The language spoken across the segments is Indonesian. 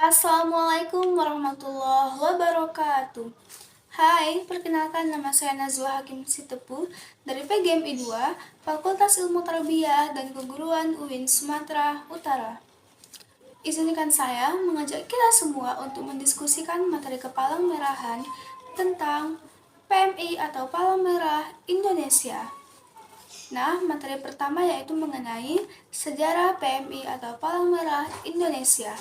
Assalamualaikum warahmatullahi wabarakatuh. Hai, perkenalkan nama saya Nazwa Hakim Sitepu dari PGM I2, Fakultas Ilmu Tarbiyah dan Keguruan UIN Sumatera Utara. Izinkan saya mengajak kita semua untuk mendiskusikan materi kepalang merahan tentang PMI atau Palang Merah Indonesia. Nah, materi pertama yaitu mengenai sejarah PMI atau Palang Merah Indonesia.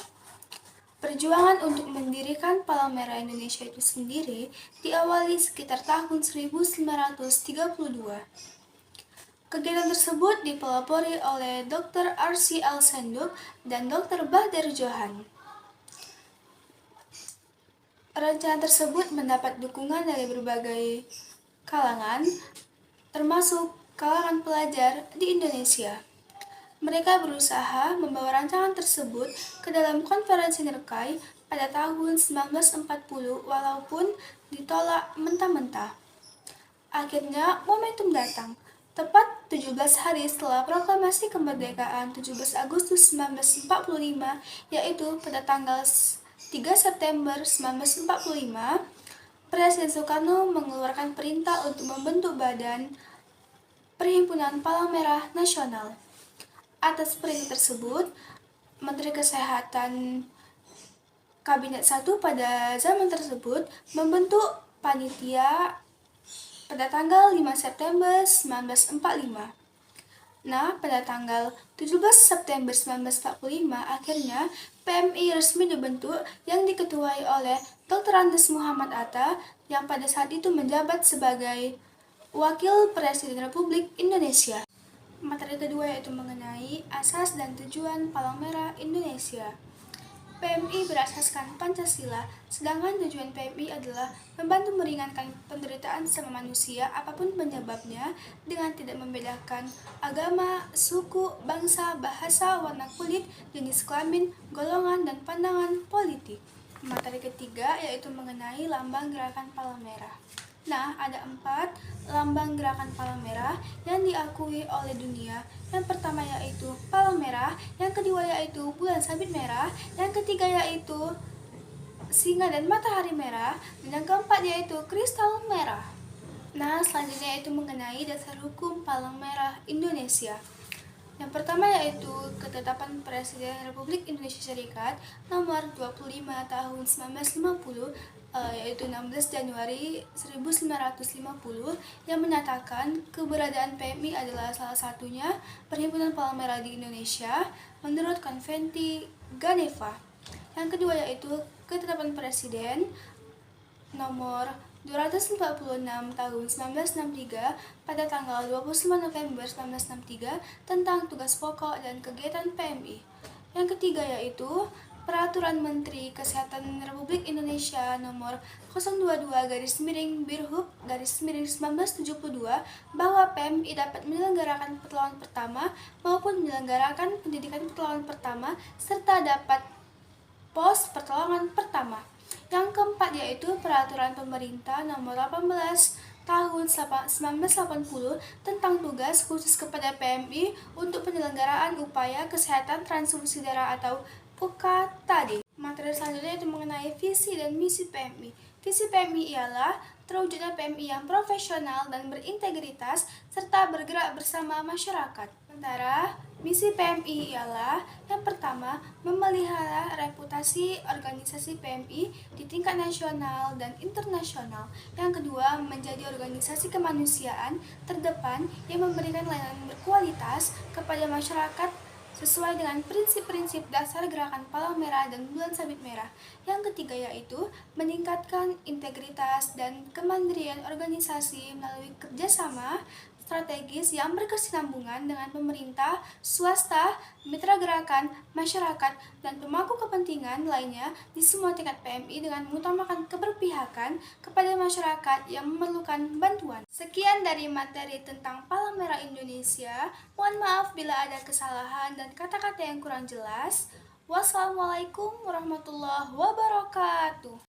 Perjuangan untuk mendirikan Palang Merah Indonesia itu sendiri diawali sekitar tahun 1932. Kegiatan tersebut dipelopori oleh Dr. R.C. Alcindor dan Dr. Bahdar Johan. Rencana tersebut mendapat dukungan dari berbagai kalangan, termasuk kalangan pelajar di Indonesia. Mereka berusaha membawa rancangan tersebut ke dalam konferensi Nerkai pada tahun 1940 walaupun ditolak mentah-mentah. Akhirnya momentum datang, tepat 17 hari setelah proklamasi kemerdekaan 17 Agustus 1945, yaitu pada tanggal 3 September 1945, Presiden Soekarno mengeluarkan perintah untuk membentuk Badan Perhimpunan Palang Merah Nasional. Atas perintah tersebut, Menteri Kesehatan Kabinet 1 pada zaman tersebut membentuk panitia pada tanggal 5 September 1945. Nah, pada tanggal 17 September 1945, akhirnya PMI resmi dibentuk yang diketuai oleh Dr. Andes Muhammad Atta yang pada saat itu menjabat sebagai Wakil Presiden Republik Indonesia. Materi kedua yaitu mengenai asas dan tujuan Palang Merah Indonesia. PMI berasaskan Pancasila, sedangkan tujuan PMI adalah membantu meringankan penderitaan sesama manusia apapun penyebabnya dengan tidak membedakan agama, suku, bangsa, bahasa, warna kulit, jenis kelamin, golongan, dan pandangan politik. Materi ketiga yaitu mengenai lambang gerakan Palang Merah. Nah, ada 4 lambang gerakan Palang Merah yang diakui oleh dunia. Yang pertama yaitu Palang Merah, yang kedua yaitu bulan sabit merah, yang ketiga yaitu singa dan matahari merah, dan yang keempat yaitu kristal merah. Nah, selanjutnya yaitu mengenai dasar hukum Palang Merah Indonesia. Yang pertama yaitu Ketetapan Presiden Republik Indonesia Serikat nomor 25 tahun 1950, yaitu 16 Januari 1950, yang menyatakan keberadaan PMI adalah salah satunya Perhimpunan Palang Merah di Indonesia menurut Konvensi Ganeva. Yang kedua yaitu Ketetapan Presiden nomor 246 tahun 1963 pada tanggal 29 November 1963 tentang tugas pokok dan kegiatan PMI. Yang ketiga yaitu Peraturan Menteri Kesehatan Republik Indonesia nomor 022-Birhub-1972 bahwa PMI dapat menyelenggarakan pertolongan pertama maupun menyelenggarakan pendidikan pertolongan pertama serta dapat pos pertolongan pertama. Yang keempat yaitu Peraturan Pemerintah nomor 18 tahun 1980 tentang tugas khusus kepada PMI untuk penyelenggaraan upaya kesehatan transfusi darah atau UKTD. Materi selanjutnya itu mengenai visi dan misi PMI. Visi PMI ialah terwujudnya PMI yang profesional dan berintegritas serta bergerak bersama masyarakat. Sementara misi PMI ialah yang pertama, memelihara reputasi organisasi PMI di tingkat nasional dan internasional. Yang kedua, menjadi organisasi kemanusiaan terdepan yang memberikan layanan berkualitas kepada masyarakat sesuai dengan prinsip-prinsip dasar gerakan Palang Merah dan Bulan Sabit Merah. Yang ketiga yaitu meningkatkan integritas dan kemandirian organisasi melalui kerjasama strategis yang berkesinambungan dengan pemerintah, swasta, mitra gerakan, masyarakat, dan pemangku kepentingan lainnya di semua tingkat PMI dengan mengutamakan keberpihakan kepada masyarakat yang memerlukan bantuan. Sekian dari materi tentang Palang Merah Indonesia. Mohon maaf bila ada kesalahan dan kata-kata yang kurang jelas. Wassalamualaikum warahmatullahi wabarakatuh.